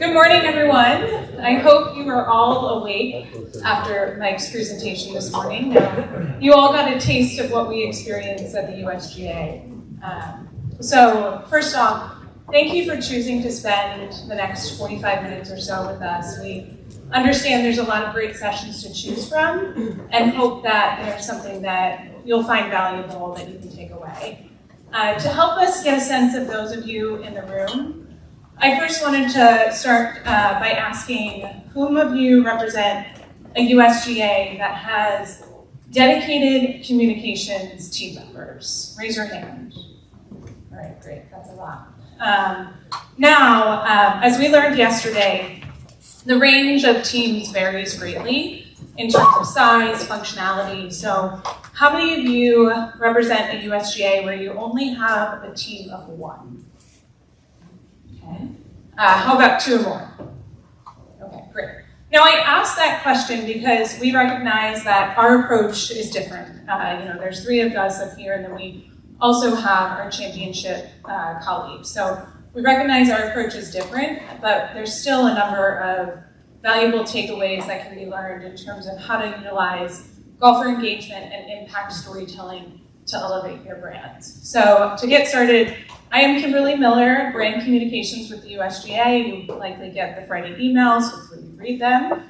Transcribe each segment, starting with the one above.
Good morning, everyone. I hope you are all awake after Mike's presentation this morning. You all got a taste of what we experienced at the USGA. So first off, thank you for choosing to spend the next 45 minutes or so with us. We understand there's a lot of great sessions to choose from and hope that there's something that you'll find valuable that you can take away. To help us get a sense of those of you in the room, I first wanted to start by asking whom of you represent a USGA that has dedicated communications team members? Raise your hand. All right, great, that's a lot. Now, as we learned yesterday, the range of teams varies greatly in terms of size, functionality. So how many of you represent a USGA where you only have a team of one? Okay. How about two or more? Okay, great. Now I asked that question because we recognize that our approach is different. There's three of us up here, and then we also have our championship colleagues. So we recognize our approach is different, but there's still a number of valuable takeaways that can be learned in terms of how to utilize golfer engagement and impact storytelling to elevate your brands. So to get started, I am Kimberly Miller, Brand Communications with the USGA. You likely get the Friday emails, hopefully you read them.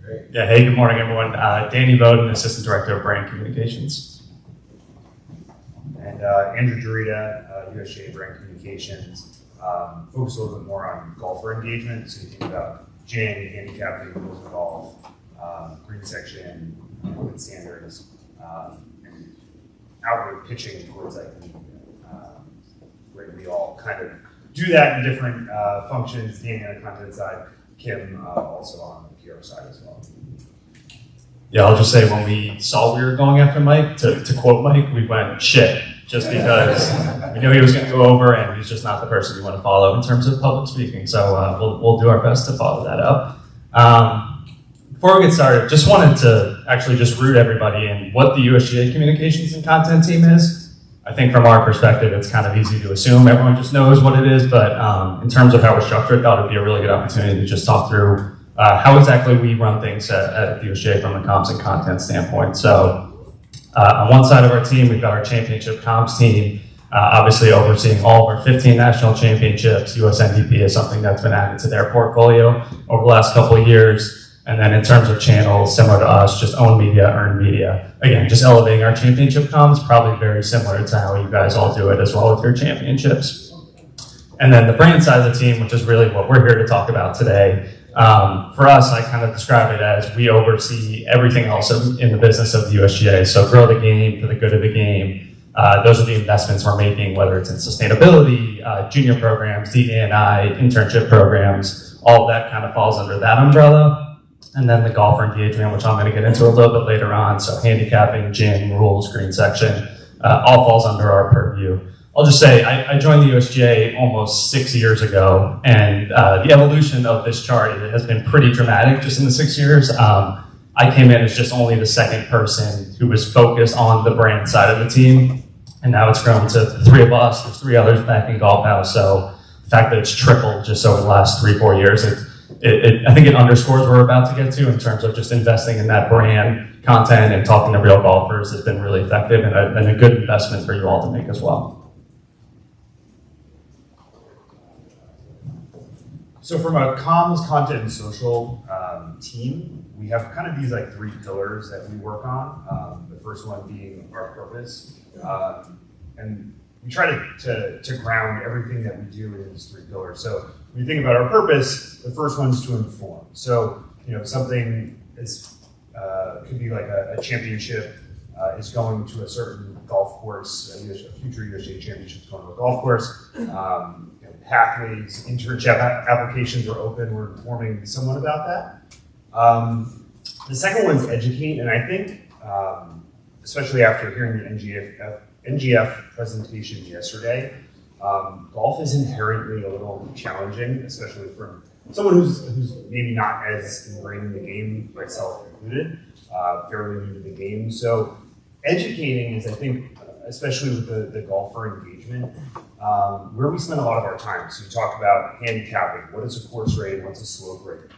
Great. Yeah, hey, good morning, everyone. Danny Bowden, Assistant Director of Brand Communications. And Andrew Dorita, USGA Brand Communications. Focus a little bit more on golfer engagement. So you think about GiA&x, handicapping, rules of golf, green section, equipment standards, and outward pitching towards that community. Where we all kind of do that in different functions. Danny on the content side, Kim also on the PR side as well. Yeah, I'll just say when we saw we were going after Mike, to quote Mike, we went shit, just because we knew he was going to go over and he's just not the person we want to follow in terms of public speaking. So we'll do our best to follow that up. Before we get started, just wanted to actually just root everybody in what the USGA communications and content team is. I think from our perspective, it's kind of easy to assume everyone just knows what it is, but in terms of how we're structured, I thought it'd be a really good opportunity to just talk through how exactly we run things at the USGA from a comms and content standpoint. So on one side of our team, we've got our championship comms team, obviously overseeing all of our 15 national championships. US MVP is something that's been added to their portfolio over the last couple of years. And then in terms of channels, similar to us, just own media, earn media. Again, just elevating our championship comms, probably very similar to how you guys all do it as well with your championships. And then the brand side of the team, which is really what we're here to talk about today. For us, I kind of describe it as we oversee everything else in the business of the USGA. So grow the game for the good of the game. Those are the investments we're making, whether it's in sustainability, junior programs, DE&I, internship programs, all of that kind of falls under that umbrella. And then the golfer engagement, which I'm going to get into a little bit later on. So handicapping, gym, rules, green section, all falls under our purview. I'll just say I joined the USGA almost 6 years ago, and the evolution of this chart has been pretty dramatic just in the 6 years. I came in as just only the second person who was focused on the brand side of the team, and now it's grown to the three of us. There's three others back in Golf House, so the fact that it's tripled just over the last 3-4 years, I think it underscores what we're about to get to in terms of just investing in that brand content and talking to real golfers has been really effective and a good investment for you all to make as well. So from a comms, content, and social team, we have kind of these like three pillars that we work on. The first one being our purpose. And we try to ground everything that we do in these three pillars. So when you think about our purpose, the first one's to inform. So, something is could be like a championship is going to a certain golf course, a future USGA championship is going to a golf course. Pathways, internship applications are open. We're informing someone about that. The second one's educate, and I think, especially after hearing the NGF presentation yesterday, golf is inherently a little challenging, especially for someone who's maybe not as ingrained in the game, myself included, fairly new to the game. So educating is, I think, especially with the golfer engagement, where we spend a lot of our time. So we talk about handicapping. What is a course rate? What's a slope rate?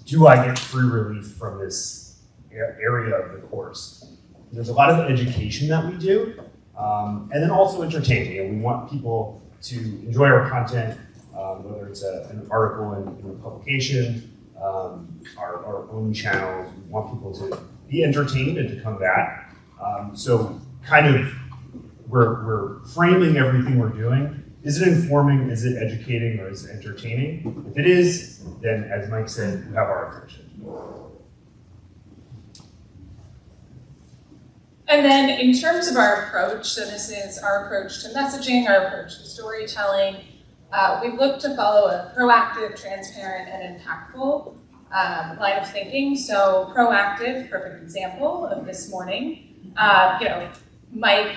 Do I get free relief from this area of the course? There's a lot of education that we do, and then also entertaining. And we want people to enjoy our content, whether it's an article in a publication, our own channels. We want people to be entertained and to come back. So kind of we're framing everything we're doing. Is it informing, is it educating, or is it entertaining? If it is, then as Mike said, you have our attention. And then in terms of our approach, so this is our approach to messaging, our approach to storytelling, we've looked to follow a proactive, transparent, and impactful line of thinking. So proactive, perfect example of this morning. Mike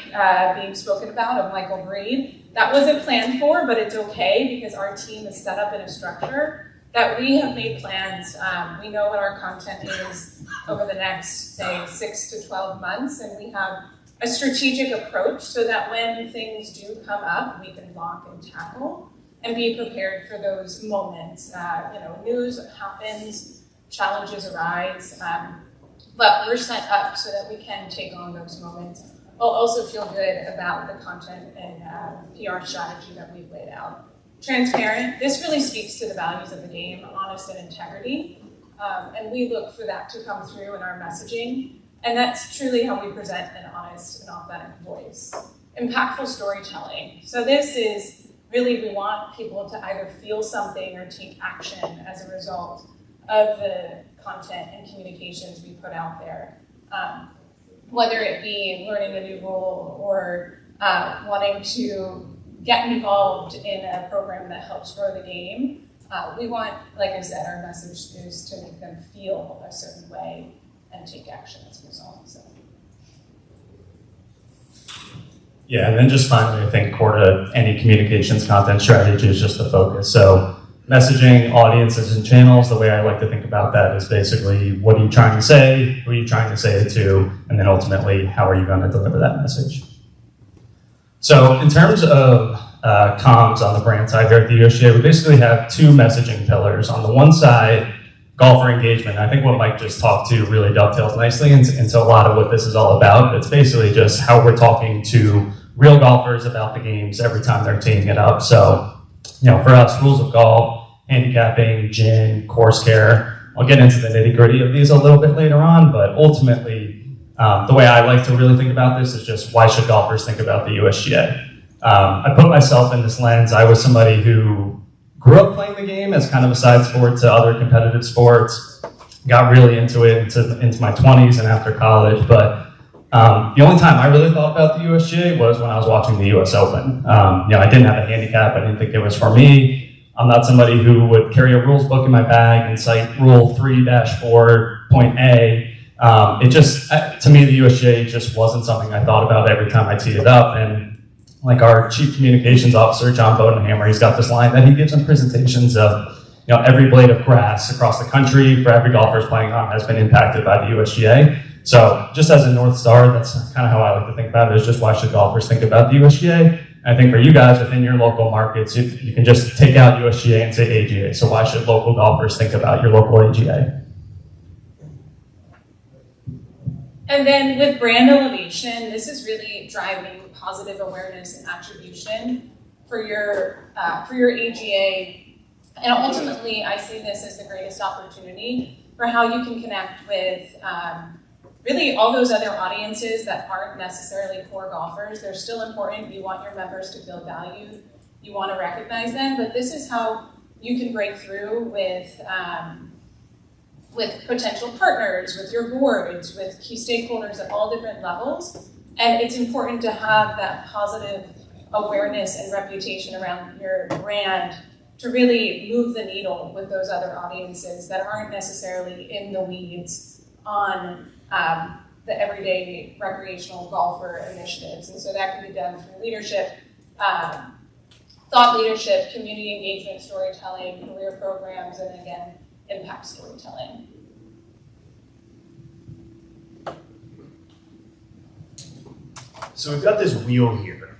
being spoken about of Michael Breed. That wasn't planned for, but it's okay because our team is set up in a structure that we have made plans. We know what our content is over the next, say, 6 to 12 months, and we have a strategic approach so that when things do come up, we can block and tackle and be prepared for those moments. News happens, challenges arise, but we're set up so that we can take on those moments. We'll also feel good about the content and PR strategy that we've laid out. Transparent, this really speaks to the values of the game, honest and integrity, and we look for that to come through in our messaging, and that's truly how we present an honest and authentic voice. Impactful storytelling. So this is really, we want people to either feel something or take action as a result of the content and communications we put out there. Whether it be learning a new role or wanting to get involved in a program that helps grow the game, we want, like I said, our message is to make them feel a certain way and take action as a result. So. Yeah, and then just finally, I think core to any communications content strategy is just the focus. So messaging, audiences, and channels, the way I like to think about that is basically what are you trying to say, who are you trying to say it to, and then ultimately, how are you going to deliver that message? So in terms of comms on the brand side here at the USGA, we basically have two messaging pillars. On the one side, golfer engagement. I think what Mike just talked to really dovetails nicely into a lot of what this is all about. It's basically just how we're talking to real golfers about the games every time they're teeing it up. So, for us, rules of golf, handicapping, GiA&x, course care. I'll get into the nitty-gritty of these a little bit later on, but ultimately, the way I like to really think about this is just why should golfers think about the USGA? I put myself in this lens. I was somebody who grew up playing the game as kind of a side sport to other competitive sports, got really into it into my 20s and after college, but the only time I really thought about the USGA was when I was watching the US Open. I didn't have a handicap. I didn't think it was for me. I'm not somebody who would carry a rules book in my bag and cite rule 3-4.A. It just, to me, the USGA just wasn't something I thought about every time I teed it up. And like our chief communications officer, John Bodenhammer, he's got this line that he gives in presentations of, every blade of grass across the country for every golfer's playing on has been impacted by the USGA. So just as a North Star, that's kind of how I like to think about it, is just why should golfers think about the USGA? I think for you guys within your local markets, you can just take out USGA and say AGA. So why should local golfers think about your local AGA? And then with brand elevation, this is really driving positive awareness and attribution for your AGA. And ultimately, I see this as the greatest opportunity for how you can connect with really all those other audiences that aren't necessarily core golfers. They're still important. You want your members to feel valued. You want to recognize them. But this is how you can break through with potential partners, with your boards, with key stakeholders at all different levels. And it's important to have that positive awareness and reputation around your brand to really move the needle with those other audiences that aren't necessarily in the weeds on the everyday recreational golfer initiatives. And so that can be done through leadership, thought leadership, community engagement, storytelling, career programs, and again, impact storytelling. So we've got this wheel here,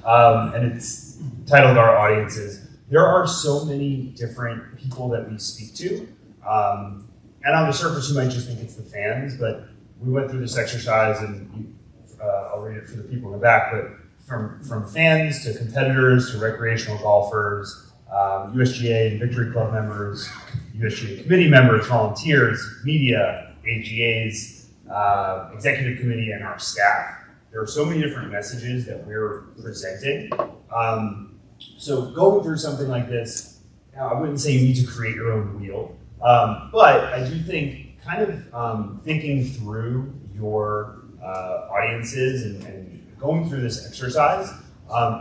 and it's titled Our Audiences. There are so many different people that we speak to, and on the surface you might just think it's the fans, but we went through this exercise, and I'll read it for the people in the back, but from fans to competitors to recreational golfers, USGA and Victory Club members, USGA committee members, volunteers, media, AGAs, executive committee, and our staff. There are so many different messages that we're presenting. So going through something like this, I wouldn't say you need to create your own wheel, but I do think kind of thinking through your audiences and going through this exercise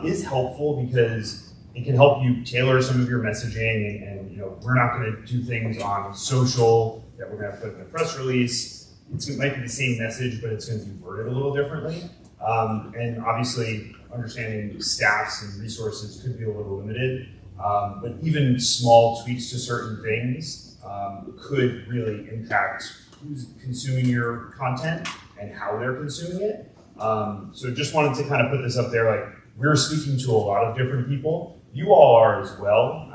is helpful because it can help you tailor some of your messaging, and we're not going to do things on social that we're going to put in a press release. It might be the same message, but it's going to be worded a little differently. And obviously, understanding staffs and resources could be a little limited, but even small tweaks to certain things could really impact who's consuming your content and how they're consuming it. So just wanted to kind of put this up there, like we're speaking to a lot of different people. You all are as well,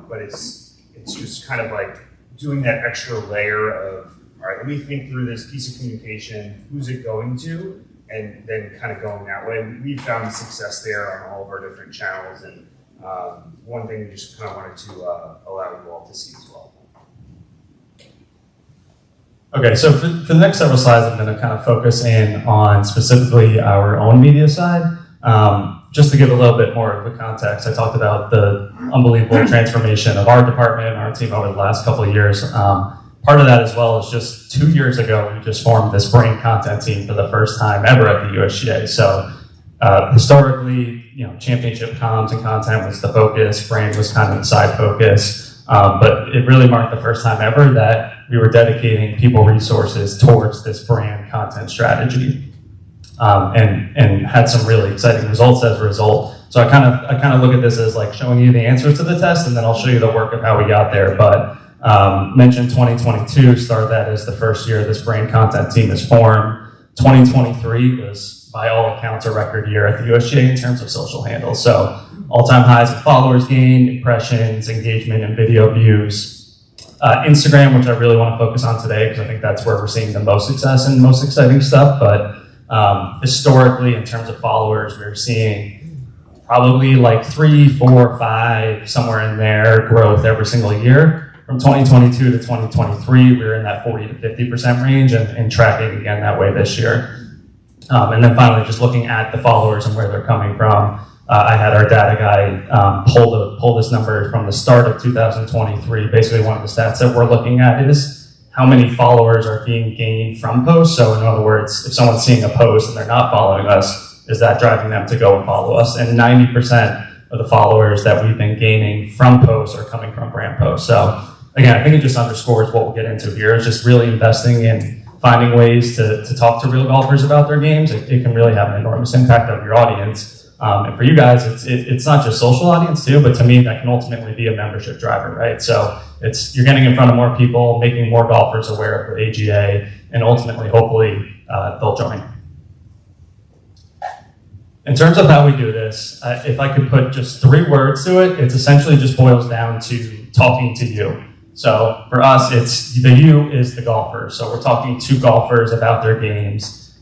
but it's just kind of like doing that extra layer of, all right, let me think through this piece of communication, who's it going to, and then kind of going that way. We found success there on all of our different channels, and one thing we just kind of wanted to allow you all to see as well. Okay, so for the next several slides, I'm going to kind of focus in on specifically our own media side. Just to give a little bit more of the context, I talked about the unbelievable transformation of our department and our team over the last couple of years. Part of that as well is just 2 years ago, we just formed this brand content team for the first time ever at the USGA. So historically, championship comms and content was the focus, brand was kind of the side focus, but it really marked the first time ever that we were dedicating people resources towards this brand content strategy. And had some really exciting results as a result. So I kind of look at this as like showing you the answers to the test, and then I'll show you the work of how we got there. But mentioned 2022, started that as the first year this brand content team is formed. 2023 was, by all accounts, a record year at the USGA in terms of social handles. So all-time highs in followers gained, impressions, engagement, and video views. Instagram, which I really want to focus on today because I think that's where we're seeing the most success and most exciting stuff. But historically, in terms of followers, we're seeing probably like 3, 4, 5, somewhere in there growth every single year. From 2022 to 2023, we were in that 40 to 50% range and tracking again that way this year. And then finally, just looking at the followers and where they're coming from, I had our data guy pull this number from the start of 2023. Basically, one of the stats that we're looking at is how many followers are being gained from posts. So in other words, if someone's seeing a post and they're not following us, is that driving them to go and follow us? And 90% of the followers that we've been gaining from posts are coming from brand posts. So again, I think it just underscores what we'll get into here is just really investing in finding ways to talk to real golfers about their games. It can really have an enormous impact on your audience. And for you guys, it's not just social audience too, but to me, that can ultimately be a membership driver, right? So you're getting in front of more people, making more golfers aware of the AGA, and ultimately, hopefully, they'll join. In terms of how we do this, if I could put just 3 words to it, it essentially just boils down to talking to you. So for us, the you is the golfer. So we're talking to golfers about their games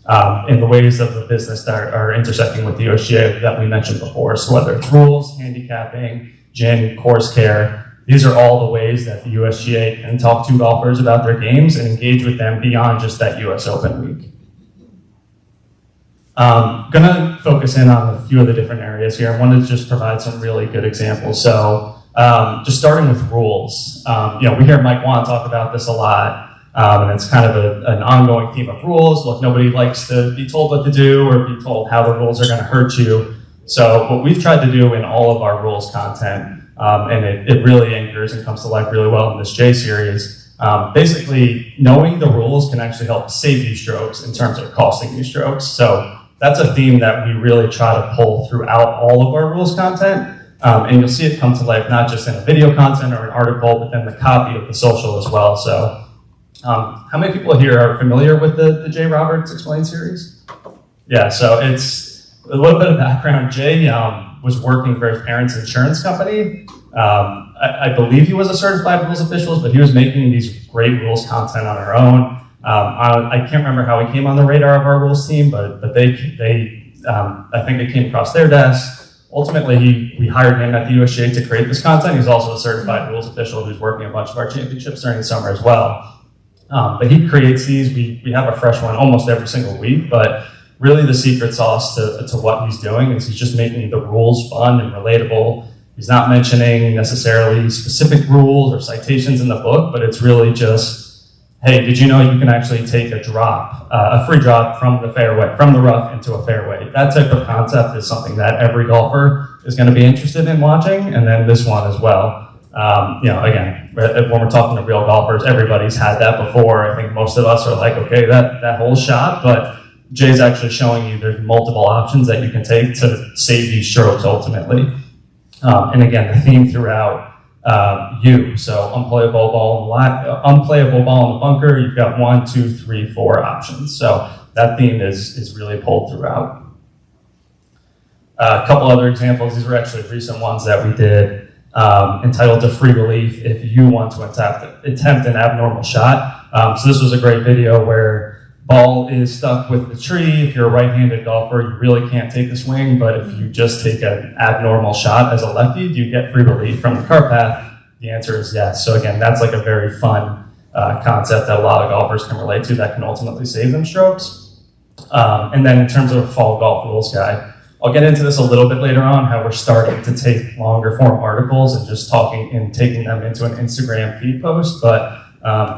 in the ways of the business that are intersecting with the USGA that we mentioned before. So whether it's rules, handicapping, gin, course care, these are all the ways that the USGA can talk to golfers about their games and engage with them beyond just that US Open week. Gonna focus in on a few of the different areas here. I wanted to just provide some really good examples. So just starting with rules. We hear Mike Wan talk about this a lot. And it's kind of an ongoing theme of rules. Look, nobody likes to be told what to do or be told how the rules are going to hurt you. So what we've tried to do in all of our rules content, and it really anchors and comes to life really well in this J series, basically knowing the rules can actually help save you strokes in terms of costing you strokes. So that's a theme that we really try to pull throughout all of our rules content. And you'll see it come to life not just in a video content or an article, but then the copy of the social as well. So how many people here are familiar with the J. Roberts Explained series? Yeah, so it's a little bit of background. Jay was working for his parents' insurance company. I believe he was a certified rules official, but he was making these great rules content on our own. I can't remember how he came on the radar of our rules team, but they I think it came across their desk. Ultimately, we hired him at the USGA to create this content. He's also a certified rules official who's working a bunch of our championships during the summer as well. But he creates these. We have a fresh one almost every single week, but really the secret sauce to what he's doing is he's just making the rules fun and relatable. He's not mentioning necessarily specific rules or citations in the book, but it's really just, hey, did you know you can actually take a drop, a free drop from the fairway, from the rough into a fairway? That type of concept is something that every golfer is going to be interested in watching, and then this one as well. Again, when we're talking to real golfers, everybody's had that before. I think most of us are like, okay, that whole shot, but Jay's actually showing you there's multiple options that you can take to save you strokes ultimately. And again, the theme throughout so unplayable ball in the bunker, you've got 1, 2, 3, 4 options. So that theme is really pulled throughout. A couple other examples, these were actually recent ones that we did, entitled to Free Relief if you want to attempt an abnormal shot. So this was a great video where ball is stuck with the tree. If you're a right-handed golfer, you really can't take the swing, but if you just take an abnormal shot as a lefty, do you get free relief from the cart path? The answer is yes. So again, that's like a very fun concept that a lot of golfers can relate to that can ultimately save them strokes. And then in terms of a fall golf rules guide, I'll get into this a little bit later on, how we're starting to take longer form articles and just taking them into an Instagram feed post. But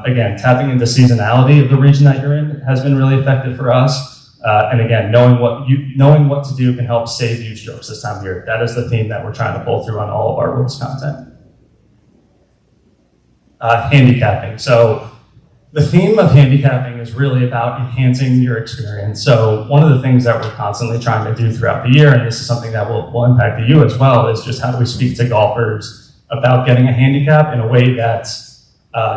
again, tapping into seasonality of the region that you're in has been really effective for us. And again, knowing what to do can help save you strokes this time of year. That is the theme that we're trying to pull through on all of our rules content. Handicapping. So the theme of handicapping is really about enhancing your experience. So one of the things that we're constantly trying to do throughout the year, and this is something that will impact you as well, is just how do we speak to golfers about getting a handicap in a way that's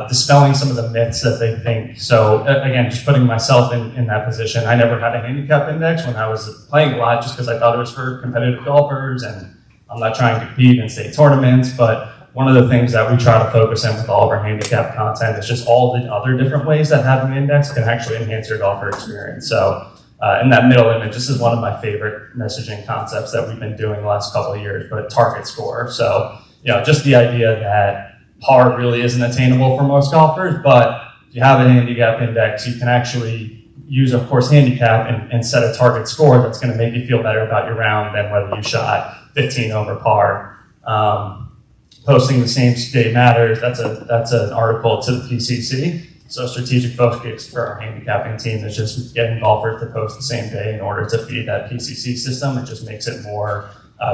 dispelling some of the myths that they think. So again, just putting myself in that position, I never had a handicap index when I was playing a lot just because I thought it was for competitive golfers and I'm not trying to compete in state tournaments. But one of the things that we try to focus in with all of our handicap content is just all the other different ways that having an index can actually enhance your golfer experience. So in that middle image, this is one of my favorite messaging concepts that we've been doing the last couple of years, but target score. So, just the idea that par really isn't attainable for most golfers, but if you have a handicap index, you can actually use, of course, handicap and set a target score that's going to make you feel better about your round than whether you shot 15 over par. Posting the same day matters. That's an article to the PCC. So strategic focus for our handicapping team is just getting golfers to post the same day in order to feed that PCC system. It just makes it more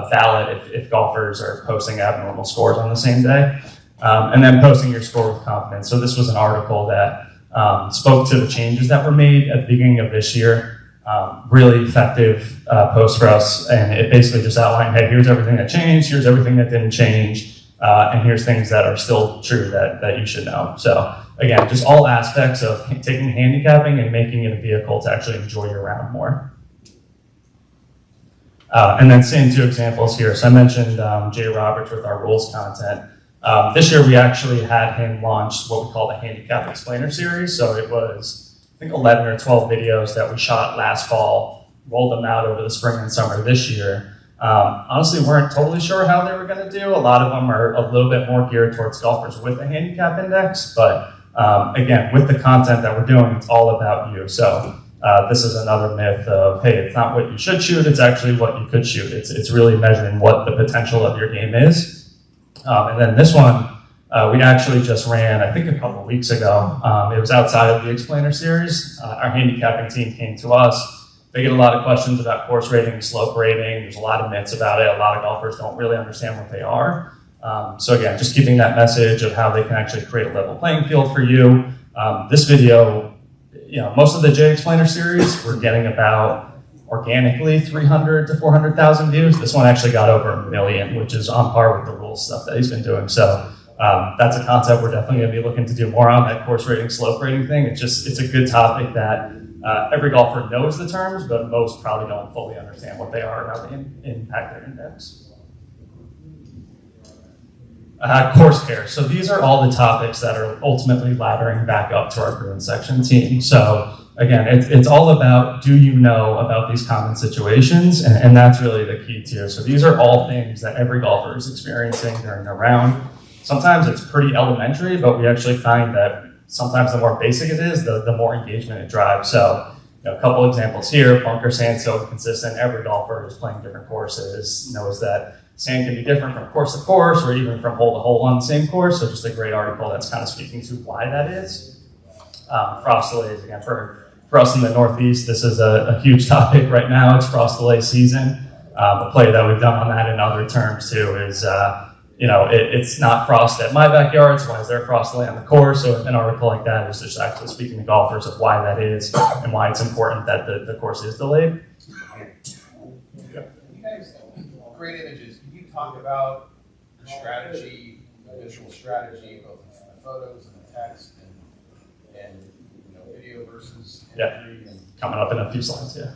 valid if golfers are posting abnormal scores on the same day. And then posting your score with confidence. So this was an article that spoke to the changes that were made at the beginning of this year. Really effective post for us. And it basically just outlined, hey, here's everything that changed, here's everything that didn't change, and here's things that are still true that you should know. So again, just all aspects of taking handicapping and making it a vehicle to actually enjoy your round more. And then same 2 examples here. So I mentioned Jay Roberts with our rules content. This year we actually had him launch what we call the Handicap Explainer series. So it was, I think, 11 or 12 videos that we shot last fall, rolled them out over the spring and summer this year. Honestly, weren't totally sure how they were going to do. A lot of them are a little bit more geared towards golfers with a handicap index, but again, with the content that we're doing, it's all about you. So this is another myth of, hey, it's not what you should shoot, it's actually what you could shoot. It's really measuring what the potential of your game is. And then this one, we actually just ran, I think a couple weeks ago. It was outside of the Explainer series. Our handicapping team came to us. They get a lot of questions about course rating and slope rating. There's a lot of myths about it. A lot of golfers don't really understand what they are. So again, just keeping that message of how they can actually create a level playing field for you. This video, most of the J Explainer series, we're getting about organically 300 to 400,000 views. This one actually got over 1 million, which is on par with the rules stuff that he's been doing. So that's a concept we're definitely going to be looking to do more on, that course rating, slope rating thing. It's a good topic that Every golfer knows the terms, but most probably don't fully understand what they are and how they impact their index. Course care. So these are all the topics that are ultimately laddering back up to our green section team. So again, it's all about, do you know about these common situations? And that's really the key too. So these are all things that every golfer is experiencing during a round. Sometimes it's pretty elementary, but we actually find that sometimes the more basic it is, the more engagement it drives. So a couple examples here: bunker sand so consistent. Every golfer who's playing different courses knows that sand can be different from course to course, or even from hole to hole on the same course. So just a great article that's kind of speaking to why that is. Frost delays, again, for us in the Northeast, this is a huge topic right now. It's frost delay season. The play that we've done on that in other terms too is, it's not frost at my backyard, so why is there frost delay on the course? So an article like that is just actually speaking to golfers of why that is and why it's important that the course is delayed. You guys, great images. Can you talk about your strategy, visual strategy, both in the photos and the text, and video versus imagery? Yeah, coming up in a few slides, yeah.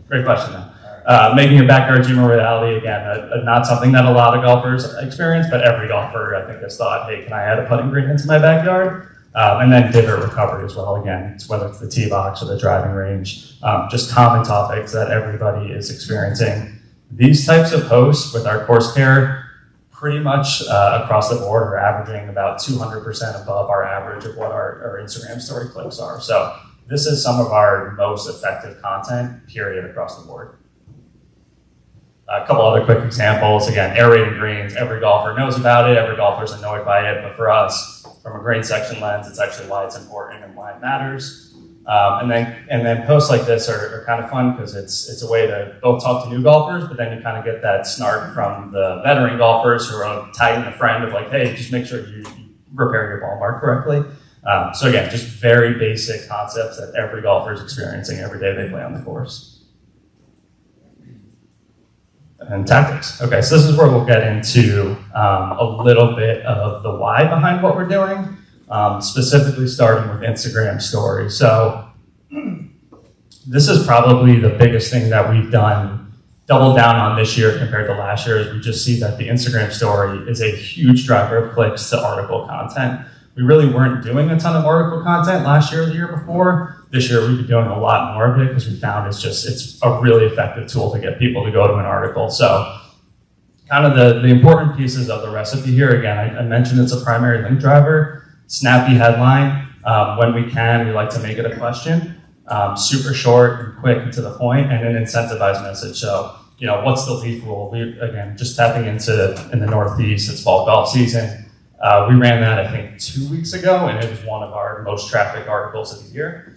Great question, though. Making your backyard dream a reality, again, not something that a lot of golfers experience, but every golfer, I think, has thought, hey, can I add a putting green into my backyard? And then divot recovery as well. Again, whether it's the tee box or the driving range, just common topics that everybody is experiencing. These types of posts with our course care, pretty much across the board, are averaging about 200% above our average of what our Instagram story clicks are. So this is some of our most effective content, period, across the board. A couple other quick examples. Again, aerated greens. Every golfer knows about it. Every golfer is annoyed by it. But for us, from a green section lens, it's actually why it's important and why it matters. And then posts like this are kind of fun because it's a way to both talk to new golfers, but then you kind of get that snark from the veteran golfers who are tagging a friend of like, hey, just make sure you repair your ball mark correctly. So again, just very basic concepts that every golfer is experiencing every day they play on the course. And tactics. Okay, so this is where we'll get into a little bit of the why behind what we're doing, specifically starting with Instagram stories. So this is probably the biggest thing that we've done, double down on this year compared to last year, is we just see that the Instagram story is a huge driver of clicks to article content. We really weren't doing a ton of article content last year or the year before. This year we've been doing a lot more of it because we found it's a really effective tool to get people to go to an article. So kind of the important pieces of the recipe here, again, I mentioned it's a primary link driver, snappy headline. When we can, we like to make it a question, super short and quick and to the point, and an incentivized message. So, what's the leaf rule? Again, just tapping into, in the Northeast, it's fall golf season. We ran that, I think, 2 weeks ago, and it was one of our most trafficked articles of the year.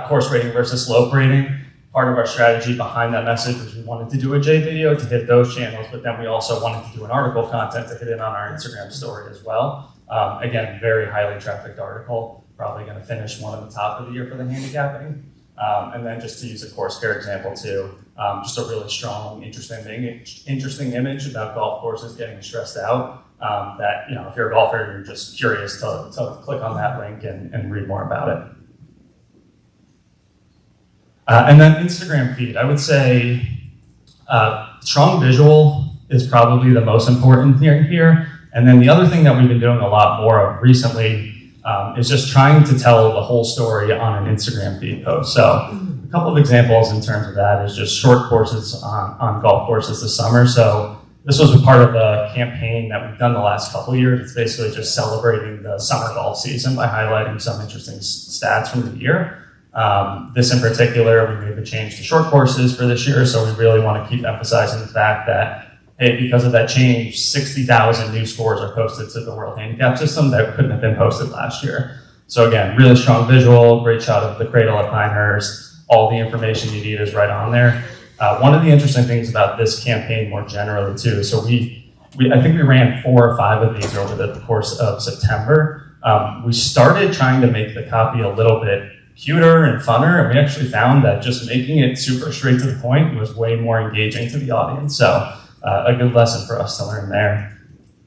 Course rating versus slope rating. Part of our strategy behind that message was we wanted to do a J video to hit those channels, but then we also wanted to do an article content to hit it on our Instagram story as well. Again, very highly trafficked article, probably going to finish one of the top of the year for the handicapping. And then just to use a course care example too, just a really strong, interesting image about golf courses getting stressed out. That, if you're a golfer, you're just curious to click on that link and read more about it. And then Instagram feed, I would say strong visual is probably the most important thing here. And then the other thing that we've been doing a lot more of recently is just trying to tell the whole story on an Instagram feed post. So a couple of examples in terms of that is just short courses on golf courses this summer. So this was a part of a campaign that we've done the last couple of years. It's basically just celebrating the summer golf season by highlighting some interesting stats from the year. This in particular, we made the change to short courses for this year, so we really want to keep emphasizing the fact that, hey, because of that change, 60,000 new scores are posted to the World Handicap System that couldn't have been posted last year. So again, really strong visual, great shot of the cradle at Pinehurst. All the information you need is right on there. One of the interesting things about this campaign more generally too, so I think we ran 4 or 5 of these over the course of September. We started trying to make the copy a little bit cuter and funner, and we actually found that just making it super straight to the point was way more engaging to the audience. So a good lesson for us to learn there.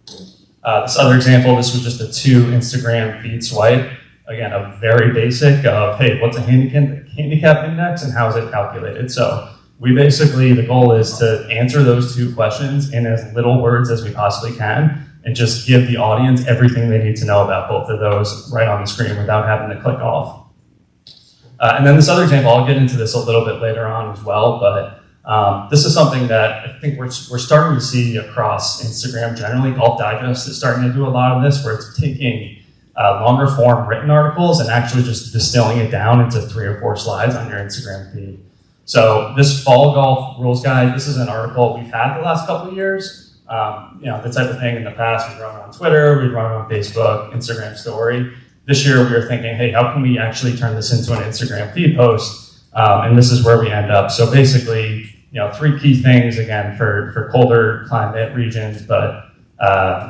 This other example, this was just a 2 Instagram feed swipe. again, a very basic of, hey, what's a handicap index and how is it calculated? So we basically, the goal is to answer those two questions in as little words as we possibly can and just give the audience everything they need to know about both of those right on the screen without having to click off. And then this other example, I'll get into this a little bit later on as well, but this is something that I think we're starting to see across Instagram generally. Golf Digest is starting to do a lot of this, where it's taking longer form written articles and actually just distilling it down into 3 or 4 slides on your Instagram feed. So this fall golf rules guide, this is an article we've had the last couple of years. The type of thing in the past, we've run it on Twitter, we've run it on Facebook, Instagram story. This year we were thinking, hey, how can we actually turn this into an Instagram feed post? And this is where we end up. So basically, 3 key things, again, for colder climate regions, but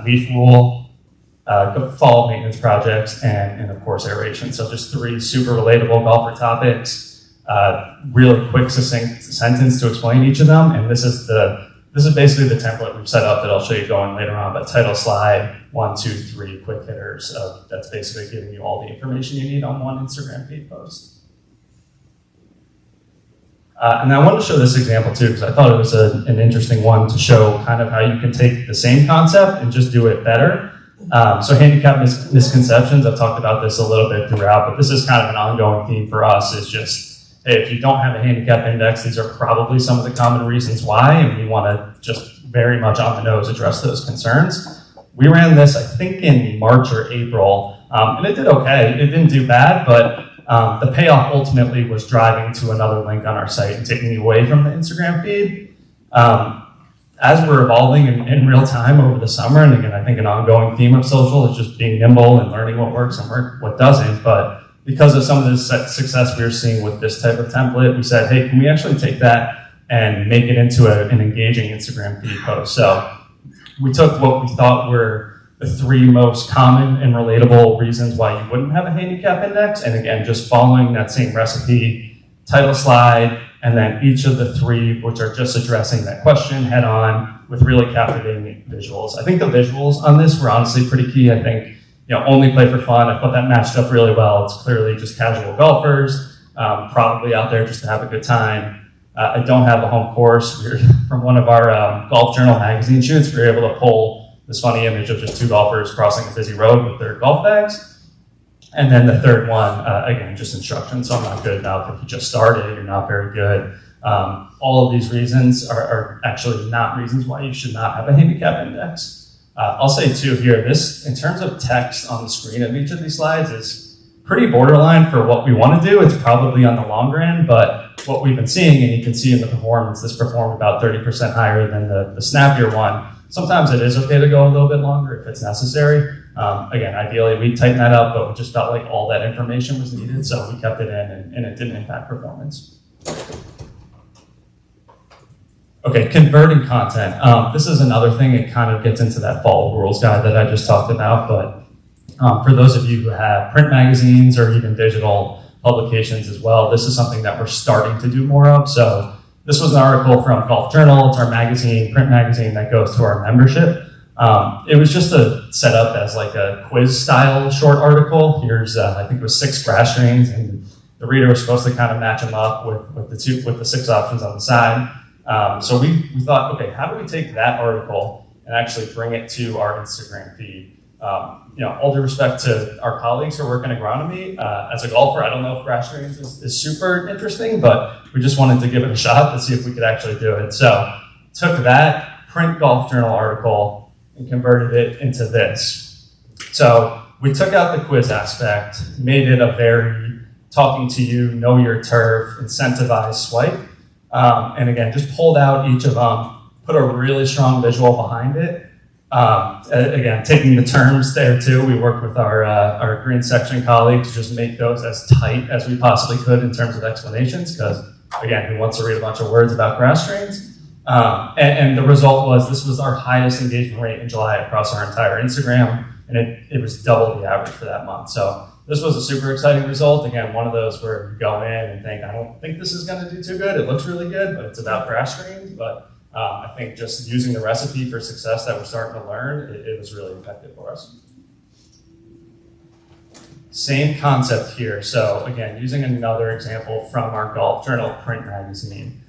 leaf rule, fall maintenance projects, and of course aeration. So just 3 super relatable golfer topics. Really quick, succinct sentence to explain each of them, and this is basically the template we've set up that I'll show you going later on. But title slide, 1, 2, 3 quick hitters. That's basically giving you all the information you need on one Instagram feed post. And I wanted to show this example too, because I thought it was an interesting one to show kind of how you can take the same concept and just do it better. So handicap misconceptions, I've talked about this a little bit throughout, but this is kind of an ongoing theme for us. Is just, hey, if you don't have a handicap index, these are probably some of the common reasons why, and we want to just very much on the nose address those concerns. We ran this, I think, in March or April, and it did okay. It didn't do bad, but the payoff ultimately was driving to another link on our site and taking you away from the Instagram feed. As we're evolving in real time over the summer, and again, I think an ongoing theme of social is just being nimble and learning what works and what doesn't, but because of some of the success we were seeing with this type of template, we said, hey, can we actually take that and make it into an engaging Instagram feed post? So we took what we thought were the 3 most common and relatable reasons why you wouldn't have a handicap index, and again, just following that same recipe, title slide, and then each of the 3, which are just addressing that question head on with really captivating visuals. I think the visuals on this were honestly pretty key. I think, only play for fun. I thought that matched up really well. It's clearly just casual golfers, probably out there just to have a good time. I don't have a home course. From one of our Golf Journal magazine shoots, we were able to pull this funny image of just 2 golfers crossing a busy road with their golf bags. And then the third one, again, just instructions. So I'm not good enough. If you just started, you're not very good. All of these reasons are actually not reasons why you should not have a handicap index. I'll say too here, this, in terms of text on the screen of each of these slides, is pretty borderline for what we want to do. It's probably on the longer end, but what we've been seeing, and you can see in the performance, this performed about 30% higher than the snappier one. Sometimes it is okay to go a little bit longer if it's necessary. Again, ideally we tighten that up, but we just felt like all that information was needed, so we kept it in and it didn't impact performance. Okay, converting content. This is another thing. It kind of gets into that fall rules guide that I just talked about, but for those of you who have print magazines or even digital publications as well, this is something that we're starting to do more of. So this was an article from Golf Journal. It's our magazine, print magazine that goes to our membership. It was just set up as like a quiz style short article. Here's, I think it was 6 grass strings, and the reader was supposed to kind of match them up with the 6 options on the side. So we thought, okay, how do we take that article and actually bring it to our Instagram feed? All due respect to our colleagues who work in agronomy, as a golfer, I don't know if grass strings is super interesting, but we just wanted to give it a shot to see if we could actually do it. So took that print Golf Journal article and converted it into this. So we took out the quiz aspect, made it a very talking to you, know your turf, incentivized swipe. And again, just pulled out each of them, put a really strong visual behind it. Again, taking the terms there too, we worked with our green section colleague to just make those as tight as we possibly could in terms of explanations, because again, who wants to read a bunch of words about grass strings? And the result was, this was our highest engagement rate in July across our entire Instagram, and it was double the average for that month. So this was a super exciting result. Again, one of those where you go in and think, I don't think this is going to do too good. It looks really good, but it's about grass screens. But I think just using the recipe for success that we're starting to learn, it was really effective for us. Same concept here. So again, using another example from our Golf Journal print magazine.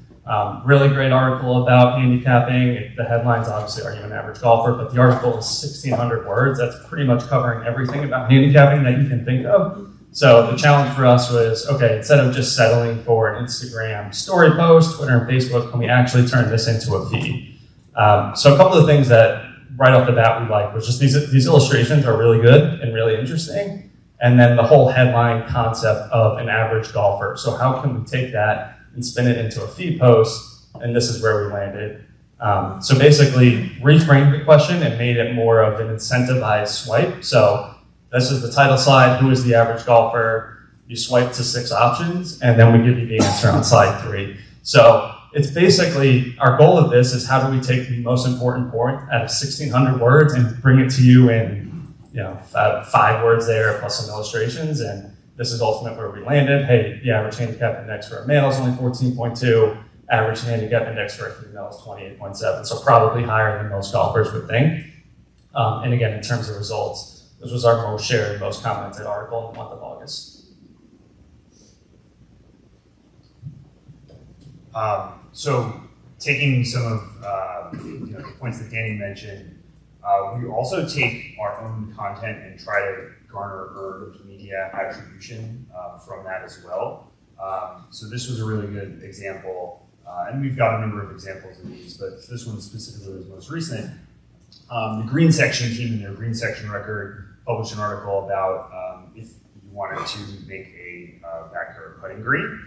Really great article about handicapping. The headlines obviously are you an average golfer, but the article is 1,600 words. That's pretty much covering everything about handicapping that you can think of. So the challenge for us was, okay, instead of just settling for an Instagram story post, Twitter and Facebook, can we actually turn this into a feed? So a couple of things that right off the bat we liked was just these illustrations are really good and really interesting. And then the whole headline concept of an average golfer. So how can we take that and spin it into a feed post? And this is where we landed. So basically reframed the question and made it more of an incentivized swipe. So this is the title slide, who is the average golfer? You swipe to 6 options, and then we give you the answer on slide 3. So it's basically, our goal of this is how do we take the most important point out of 1,600 words and bring it to you in 5 words there plus some illustrations, and this is ultimately where we landed. Hey, the average handicap index for a male is only 14.2, average handicap index for a female is 28.7, so probably higher than most golfers would think. And again, in terms of results, this was our most shared, most commented article in the month of August. So taking some of the points that Danny mentioned, we also take our own content and try to garner earned media attribution from that as well. So this was a really good example, and we've got a number of examples of these, but this one specifically was most recent. The Green Section team in their Green Section record published an article about if you wanted to make a backyard putting green,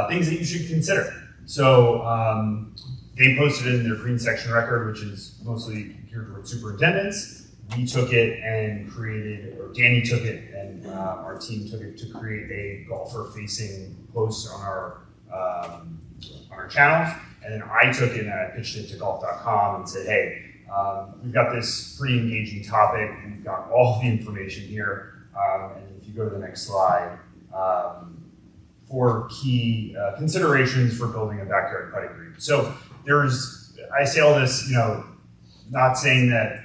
things that you should consider. So they posted it in their Green Section record, which is mostly geared towards superintendents. We took it and created, or Danny took it and our team took it to create a golfer-facing post on our channels. And then I took it and I pitched it to golf.com and said, hey, we've got this pretty engaging topic. We've got all the information here. And if you go to the next slide, 4 key considerations for building a backyard putting green. So I say all this, not saying that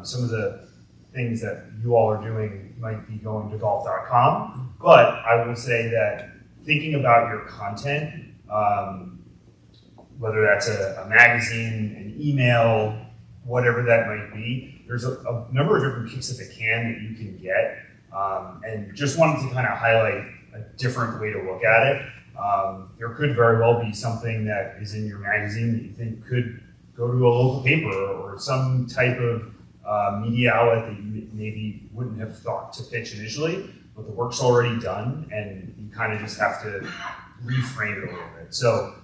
some of the things that you all are doing might be going to golf.com, but I will say that thinking about your content, whether that's a magazine, an email, whatever that might be, there's a number of different kicks at the can that you can get, and just wanted to kind of highlight a different way to look at it. There could very well be something that is in your magazine that you think could go to a local paper or some type of media outlet that you maybe wouldn't have thought to pitch initially, but the work's already done and you kind of just have to reframe it a little bit. So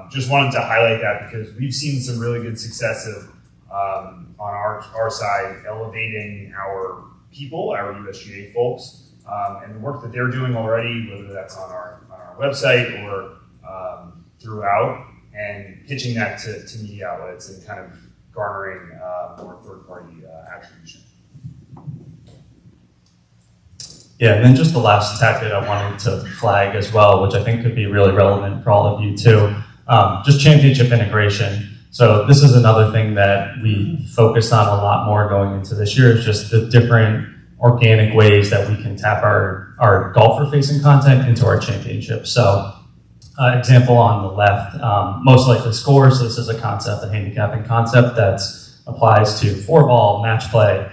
just wanted to highlight that because we've seen some really good success of on our side elevating our people, our USGA folks, and the work that they're doing already, whether that's on our website or throughout, and pitching that to media outlets and kind of garnering more third-party attribution. Yeah, and then just the last tactic I wanted to flag as well, which I think could be really relevant for all of you too, just championship integration. So this is another thing that we focused on a lot more going into this year, is just the different organic ways that we can tap our golfer-facing content into our championship. So example on the left, most likely scores. So this is a concept, a handicapping concept that applies to 4-ball, match play.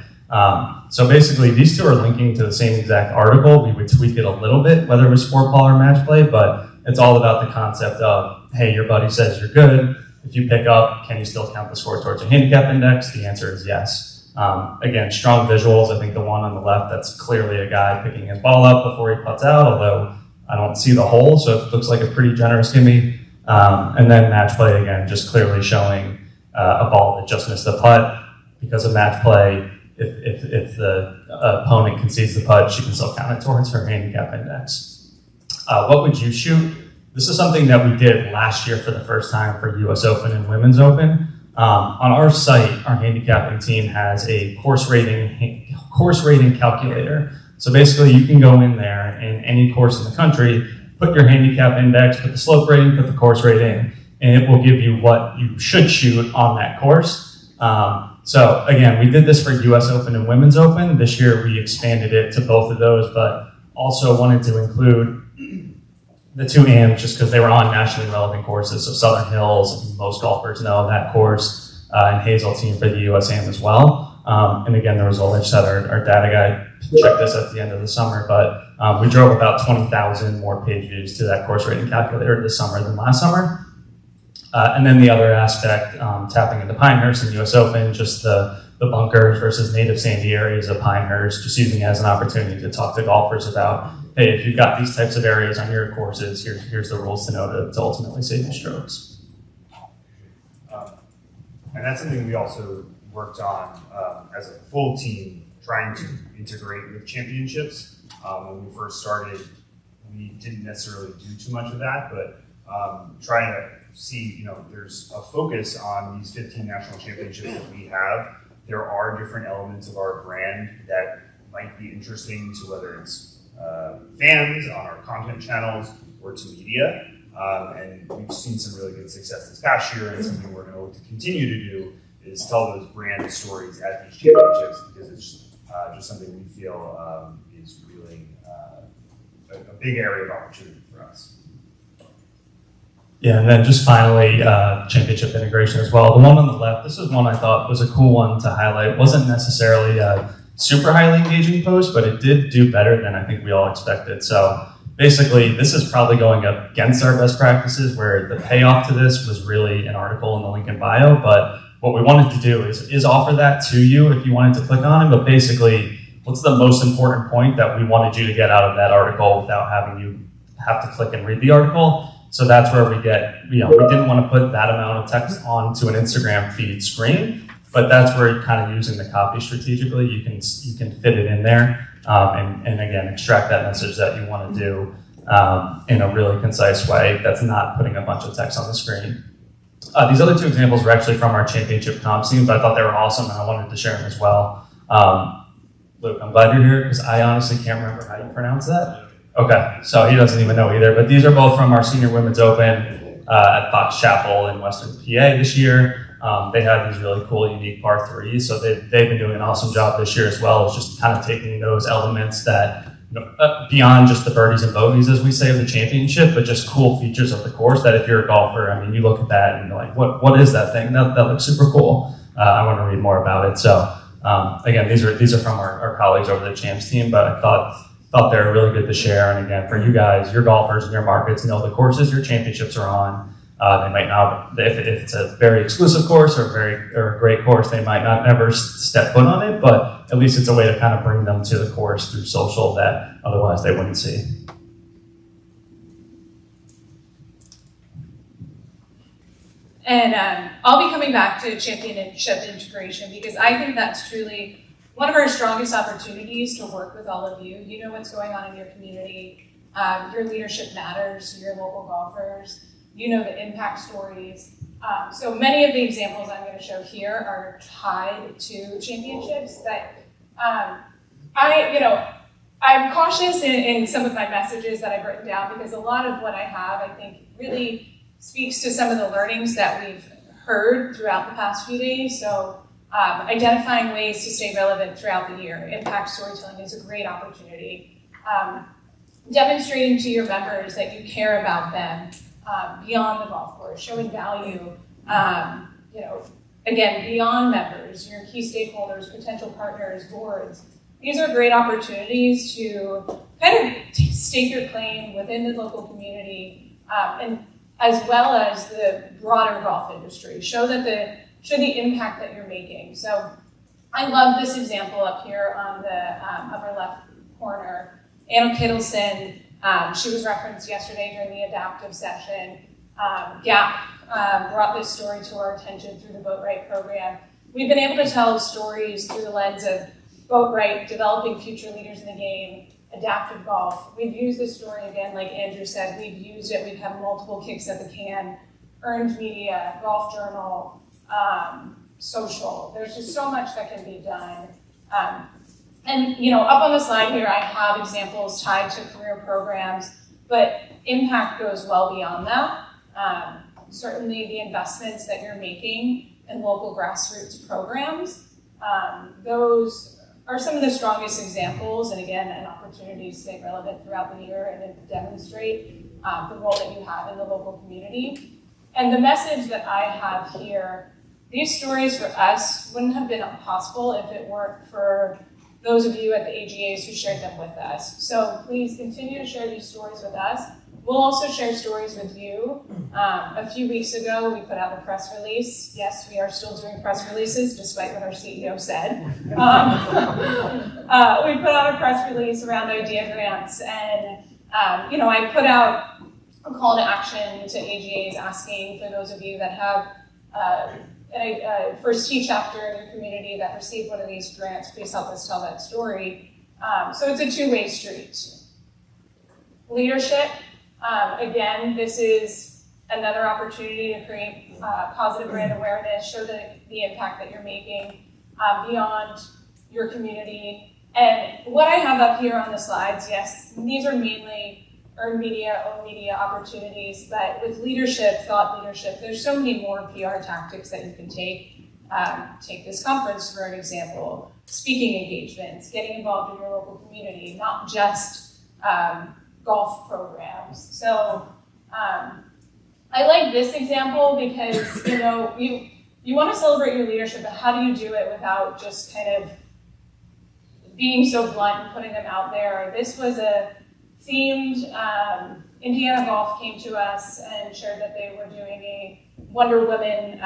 So basically these two are linking to the same exact article. We would tweak it a little bit, whether it was 4-ball or match play, but it's all about the concept of, hey, your buddy says you're good. If you pick up, can you still count the score towards your handicap index? The answer is yes. Again, strong visuals. I think the one on the left, that's clearly a guy picking his ball up before he putts out, although I don't see the hole, so it looks like a pretty generous gimme. And then match play, again, just clearly showing a ball that just missed the putt. Because of match play, if the opponent concedes the putt, she can still count it towards her handicap index. What would you shoot? This is something that we did last year for the first time for US Open and Women's Open. On our site, our handicapping team has a course rating calculator. So basically you can go in there in any course in the country, put your handicap index, put the slope rating, put the course rating, and it will give you what you should shoot on that course. So again, we did this for US Open and Women's Open. This year we expanded it to both of those, but also wanted to include the two AMs just because they were on nationally relevant courses. So Southern Hills, most golfers know that course, and Hazeltine for the US AM as well. And again, the result, I just had our data guy check this at the end of the summer, but we drove about 20,000 more page views to that course rating calculator this summer than last summer. And then the other aspect, tapping into Pinehurst and US Open, just the bunkers versus native sandy areas of Pinehurst, just using it as an opportunity to talk to golfers about, hey, if you've got these types of areas on your courses, here's the rules to know to ultimately save your strokes. And that's something we also worked on as a full team, trying to integrate with championships. When we first started, we didn't necessarily do too much of that, but trying to see, there's a focus on these 15 national championships that we have. There are different elements of our brand that might be interesting to whether it's fans on our content channels or to media. And we've seen some really good success this past year, and something we're going to continue to do is tell those brand stories at these championships, because it's just something we feel is really a big area of opportunity for us. Yeah, and then just finally, championship integration as well. The one on the left, this is one I thought was a cool one to highlight. It wasn't necessarily a super highly engaging post, but it did do better than I think we all expected. So basically, this is probably going up against our best practices, where the payoff to this was really an article in the link in bio. But what we wanted to do is offer that to you if you wanted to click on it. But basically, what's the most important point that we wanted you to get out of that article without having you have to click and read the article? So that's where we get, we didn't want to put that amount of text onto an Instagram feed screen, but that's where you're kind of using the copy strategically. You can fit it in there, and again, extract that message that you want to do in a really concise way that's not putting a bunch of text on the screen. These other two examples were actually from our championship comms team, but I thought they were awesome and I wanted to share them as well. Luke, I'm glad you're here because I honestly can't remember how you pronounce that. Okay, so he doesn't even know either, but these are both from our Senior Women's Open at Fox Chapel in Western PA this year. They had these really cool, unique par threes, so they've been doing an awesome job this year as well. It's just kind of taking those elements that, beyond just the birdies and bogeys, as we say, of the championship, but just cool features of the course that if you're a golfer, I mean, you look at that and you're like, what is that thing? That looks super cool. I want to read more about it. So again, these are from our colleagues over the Champs team, but I thought they're really good to share. And again, for you guys, your golfers in your markets know the courses your championships are on. They might not, if it's a very exclusive course or a great course, they might not ever step foot on it, but at least it's a way to kind of bring them to the course through social that otherwise they wouldn't see. And I'll be coming back to championship integration because I think that's truly one of our strongest opportunities to work with all of you. You know what's going on in your community. Your leadership matters to your local golfers. You know the impact stories. So many of the examples I'm going to show here are tied to championships that I'm cautious in some of my messages that I've written down because a lot of what I have, I think, really speaks to some of the learnings that we've heard throughout the past few days. So identifying ways to stay relevant throughout the year. Impact storytelling is a great opportunity. Demonstrating to your members that you care about them beyond the golf course, showing value, again, beyond members, your key stakeholders, potential partners, boards. These are great opportunities to kind of stake your claim within the local community and as well as the broader golf industry. Show the impact that you're making. So I love this example up here on the upper left corner. Anna Kittleson, she was referenced yesterday during the adaptive session. GAP brought this story to our attention through the Boat Right program. We've been able to tell stories through the lens of Boat Right, developing future leaders in the game, adaptive golf. We've used this story again, like Andrew said, we've used it, we've had multiple kicks at the can, earned media, golf journal, social. There's just so much that can be done. And up on the slide here, I have examples tied to career programs, but impact goes well beyond that. certainly the investments that you're making in local grassroots programs. Those are some of the strongest examples, and again, an opportunity to stay relevant throughout the year and to demonstrate the role that you have in the local community. And the message that I have here, these stories for us wouldn't have been possible if it weren't for those of you at the AGAs who shared them with us. So please continue to share these stories with us. We'll also share stories with you. A few weeks ago, we put out a press release. Yes, we are still doing press releases, despite what our CEO said. We put out a press release around idea grants, and I put out a call to action to AGAs asking for those of you that have a First T chapter in your community that received one of these grants, please help us tell that story. So it's a two-way street. Leadership. Again, this is another opportunity to create positive brand awareness, show the impact that you're making beyond your community. And what I have up here on the slides, yes, these are mainly earned media, owned media opportunities, but with leadership, thought leadership, there's so many more PR tactics that you can take. Take this conference for an example, speaking engagements, getting involved in your local community, not just golf programs. So I like this example because you want to celebrate your leadership, but how do you do it without just kind of being so blunt and putting them out there? This was a themed, Indiana Golf came to us and shared that they were doing a Wonder Woman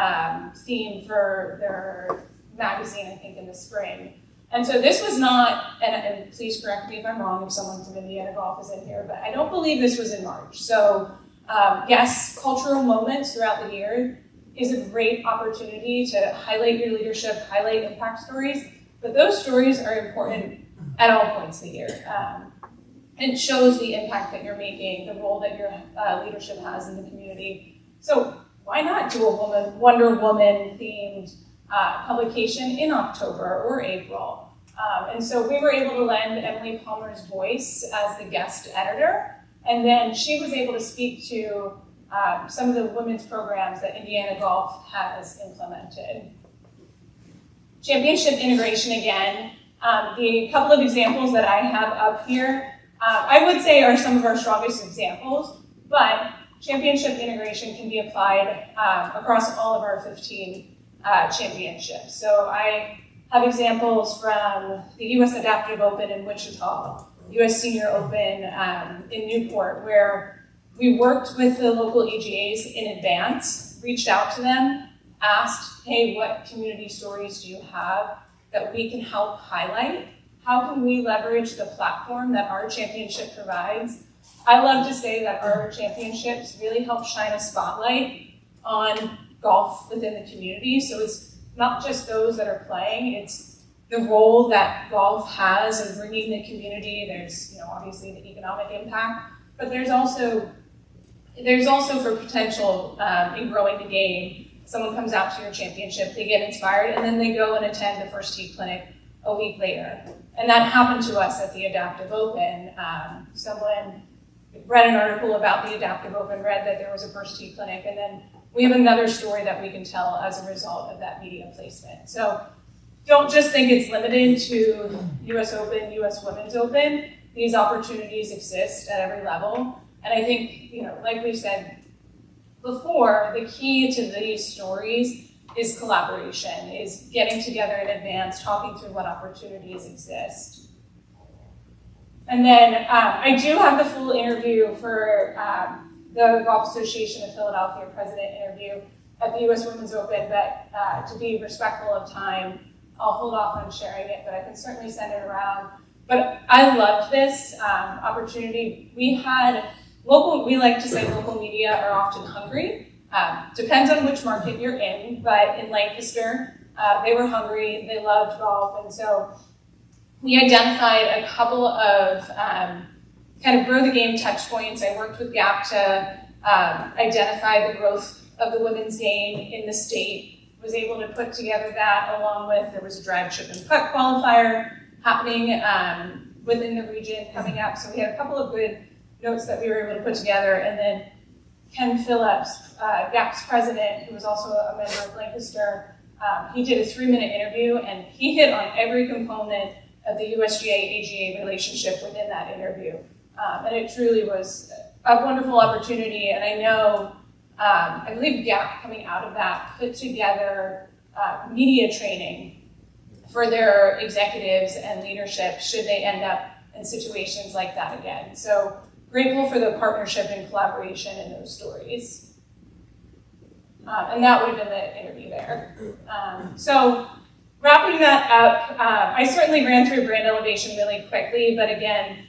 theme for their magazine, I think in the spring. And so this was not, and please correct me if I'm wrong if someone from Indiana Golf is in here, but I don't believe this was in March. So yes, cultural moments throughout the year is a great opportunity to highlight your leadership, highlight impact stories, but those stories are important at all points of the year. And shows the impact that you're making, the role that your leadership has in the community. So why not do a Wonder Woman themed publication in October or April? And so we were able to lend Emily Palmer's voice as the guest editor, and then she was able to speak to some of the women's programs that Indiana Golf has implemented. Championship integration again. The couple of examples that I have up here, I would say are some of our strongest examples, but championship integration can be applied across all of our 15 championships. So I have examples from the U.S. Adaptive Open in Wichita, U.S. Senior Open in Newport, where we worked with the local AGAs in advance, reached out to them, asked, hey, what community stories do you have that we can help highlight? How can we leverage the platform that our championship provides? I love to say that our championships really help shine a spotlight on golf within the community. So it's not just those that are playing, it's the role that golf has in bringing the community. There's obviously the economic impact, but there's also for potential in growing the game. Someone comes out to your championship, they get inspired, and then they go and attend the First Tee Clinic a week later. And that happened to us at the Adaptive Open. Someone read an article about the Adaptive Open, read that there was a First Tee Clinic, and then we have another story that we can tell as a result of that media placement. So don't just think it's limited to US Open, US Women's Open. These opportunities exist at every level. And I think, like we said before, the key to these stories is collaboration, is getting together in advance, talking through what opportunities exist. And then I do have the full interview for the Golf Association of Philadelphia president interview at the U.S. Women's Open, but to be respectful of time, I'll hold off on sharing it, but I can certainly send it around. But I loved this opportunity. We like to say local media are often hungry. Depends on which market you're in, but in Lancaster, they were hungry, they loved golf, and so we identified a couple of kind of grow the game touch points. I worked with GAP to identify the growth of the women's game in the state, was able to put together that along with, there was a drag, chip, and putt qualifier happening within the region coming up, so we had a couple of good notes that we were able to put together, and then Ken Phillips, GAP's president, who was also a member of Lancaster, he did a 3-minute interview, and he hit on every component of the USGA-AGA relationship within that interview. And it truly was a wonderful opportunity, and I know, I believe GAP coming out of that put together media training for their executives and leadership should they end up in situations like that again. So grateful for the partnership and collaboration in those stories. And that would have been the interview there. So wrapping that up, I certainly ran through brand elevation really quickly, but again,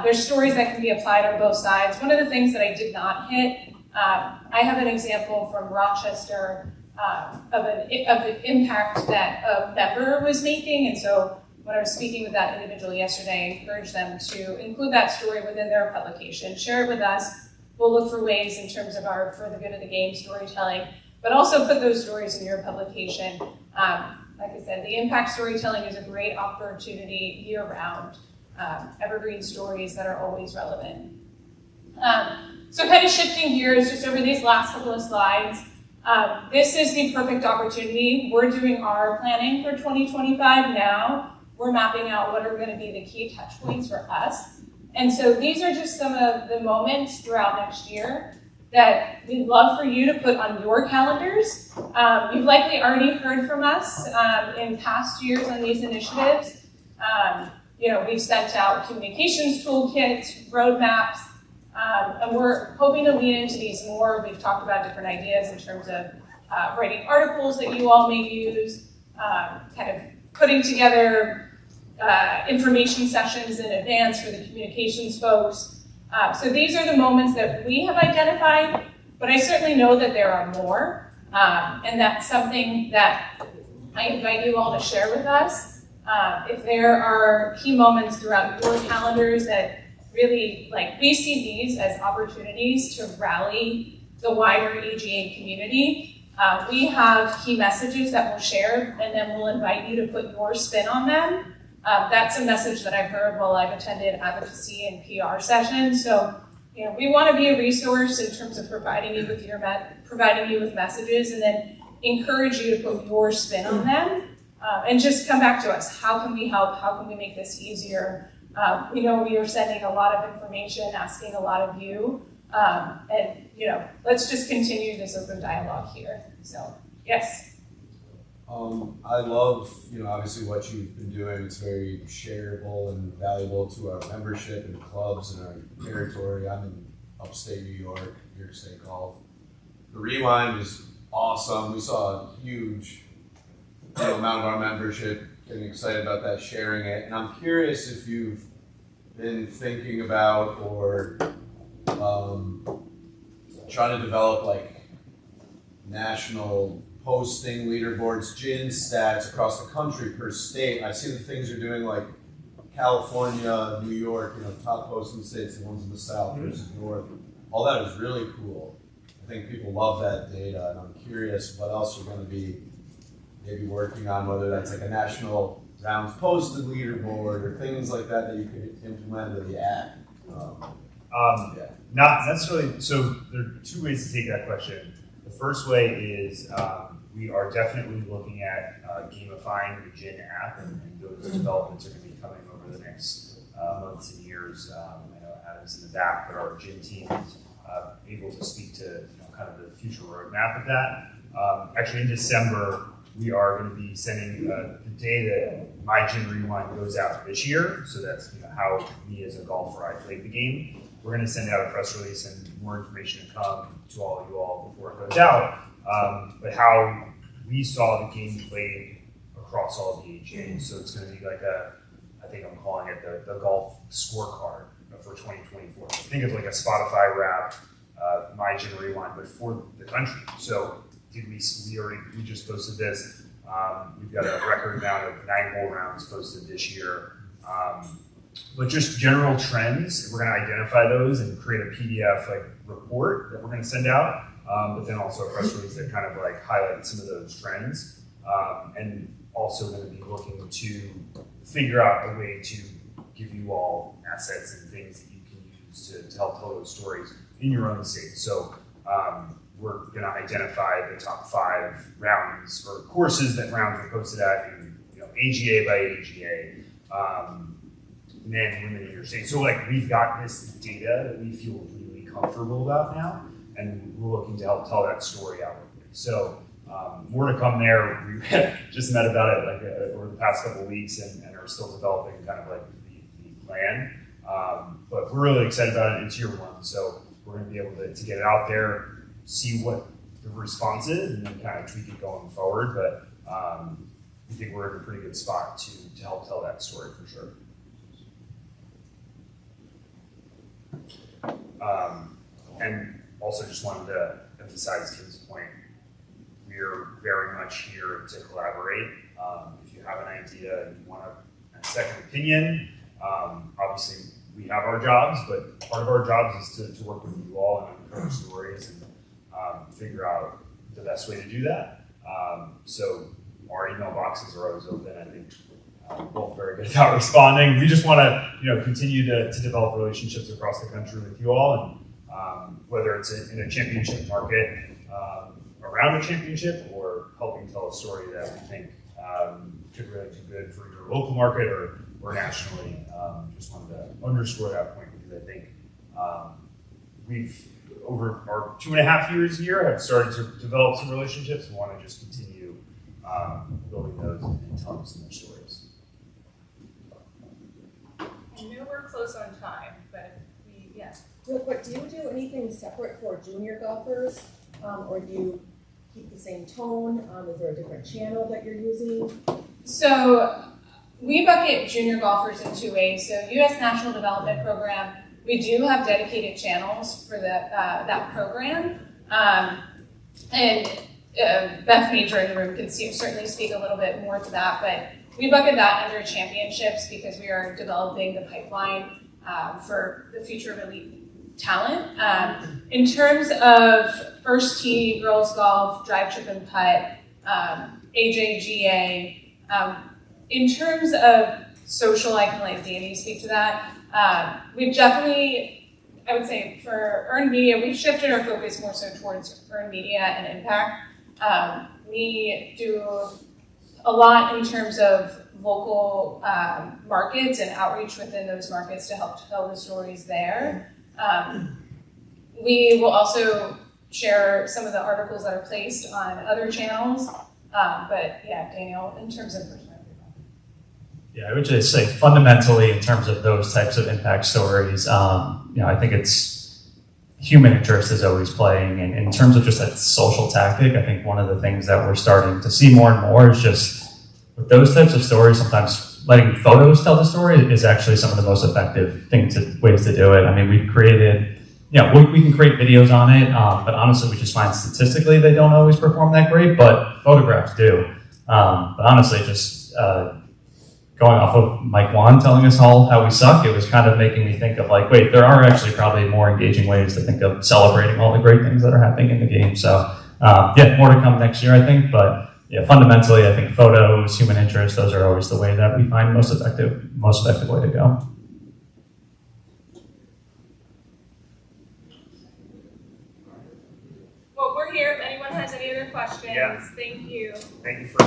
there's stories that can be applied on both sides. One of the things that I did not hit, I have an example from Rochester of the impact that a member was making, and so when I was speaking with that individual yesterday, I encouraged them to include that story within their publication, share it with us. We'll look for ways in terms of our For the Good of the Game storytelling, but also put those stories in your publication. Like I said, the impact storytelling is a great opportunity year-round. Evergreen stories that are always relevant. So kind of shifting gears just over these last couple of slides, this is the perfect opportunity. We're doing our planning for 2025 now. We're mapping out what are going to be the key touch points for us. And so these are just some of the moments throughout next year that we'd love for you to put on your calendars. You've likely already heard from us in past years on these initiatives. We've sent out communications toolkits, roadmaps, and we're hoping to lean into these more. We've talked about different ideas in terms of writing articles that you all may use, kind of putting together information sessions in advance for the communications folks. So these are the moments that we have identified, but I certainly know that there are more, and that's something that I invite you all to share with us. If there are key moments throughout your calendars that really, we see these as opportunities to rally the wider AGA community. We have key messages that we'll share, and then we'll invite you to put your spin on them. That's a message that I've heard while I've attended advocacy and PR sessions. So, we want to be a resource in terms of providing you with messages, and then encourage you to put your spin on them. And just come back to us. How can we help? How can we make this easier? We are sending a lot of information, asking a lot of you. And let's just continue this open dialogue here. So, yes. I love, obviously what you've been doing. It's very shareable and valuable to our membership and clubs in our territory. I'm in upstate New York, New York State Golf. The Rewind is awesome. We saw a huge amount of our membership getting excited about that, sharing it. And I'm curious if you've been thinking about or trying to develop national posting leaderboards, GiA&x stats across the country per state. I see the things you're doing like California, New York, top posting states, the ones in the South versus North. All that is really cool. I think people love that data, and I'm curious what else you're going to be maybe working on, whether that's a national rounds posted leaderboard or things like that you could implement with the app. Not necessarily. So there are two ways to take that question. The first way is we are definitely looking at gamifying the GiA&x app, and those developments are going to be coming over the next months and years. I know Adam's in the back, but our GiA&x team is able to speak to kind of the future roadmap of that. Actually, in December, we are going to be sending the day that my GiA&x Rewind goes out this year. So that's how me as a golfer, I played the game. We're going to send out a press release and more information to come to all of you all before it goes out. But how we saw the game played across all of the AGAs. So it's going to be like I think I'm calling it the golf scorecard for 2024. So think of like a Spotify rap, my GiA&x Rewind, but for the country. So we just posted this. We've got a record amount of 9-hole rounds posted this year. But just general trends, we're going to identify those and create a PDF report that we're going to send out, but then also a press release that kind of highlight some of those trends, and also going to be looking to figure out a way to give you all assets and things that you can use to help tell those stories in your own state. So we're going to identify the top 5 rounds or courses that rounds are posted at, and AGA by AGA, and then limiting your state. So like we've got this data that we feel really comfortable about now, and we're looking to help tell that story outwardly. So more to come there. We just met about it like over the past couple of weeks, and are still developing kind of like the plan. But we're really excited about it. It's year 1, so we're going to be able to get it out there, see what the response is, and then kind of tweak it going forward. But we think we're in a pretty good spot to help tell that story for sure. And also just wanted to emphasize Tim's point, we are very much here to collaborate. If you have an idea and you want a second opinion, obviously we have our jobs, but part of our jobs is to work with you all and uncover stories and figure out the best way to do that. So our email boxes are always open. I think we're both very good about responding. We just want to continue to develop relationships across the country with you all, and whether it's in a championship market, around a championship, or helping tell a story that we think could really do good for your local market or nationally. Just wanted to underscore that point because I think we've, over our 2.5 years here, have started to develop some relationships and want to just continue building those and telling some more stories. I know we're close on time, but yeah. Real quick, do you do anything separate for junior golfers, or do you keep the same tone? Is there a different channel that you're using? So we bucket junior golfers in 2 ways. So U.S. National Development Program, we do have dedicated channels for that program. And Beth Major in the room can certainly speak a little bit more to that, but we bucket that under championships because we are developing the pipeline for the future of elite talent. In terms of first tee, girls golf, drive, chip, and putt, AJGA, in terms of social, I can let Danny speak to that. We've definitely, I would say for earned media, we've shifted our focus more so towards earned media and impact. We do a lot in terms of local markets and outreach within those markets to help tell the stories there. We will also share some of the articles that are placed on other channels. But yeah, Daniel, in terms of perspective. Yeah, I would just say fundamentally in terms of those types of impact stories, I think it's human interest is always playing. And in terms of just that social tactic, I think one of the things that we're starting to see more and more is just with those types of stories, sometimes letting photos tell the story is actually some of the most effective ways to do it. I mean, we've created, we can create videos on it, but honestly, we just find statistically they don't always perform that great, but photographs do. But honestly, just going off of Mike Wan telling us all how we suck, it was kind of making me think of like, wait, there are actually probably more engaging ways to think of celebrating all the great things that are happening in the game. So more to come next year, I think, but fundamentally, I think photos, human interest, those are always the way that we find most effective way to go. Well, we're here if anyone has any other questions. Yeah. Thank you. Thank you for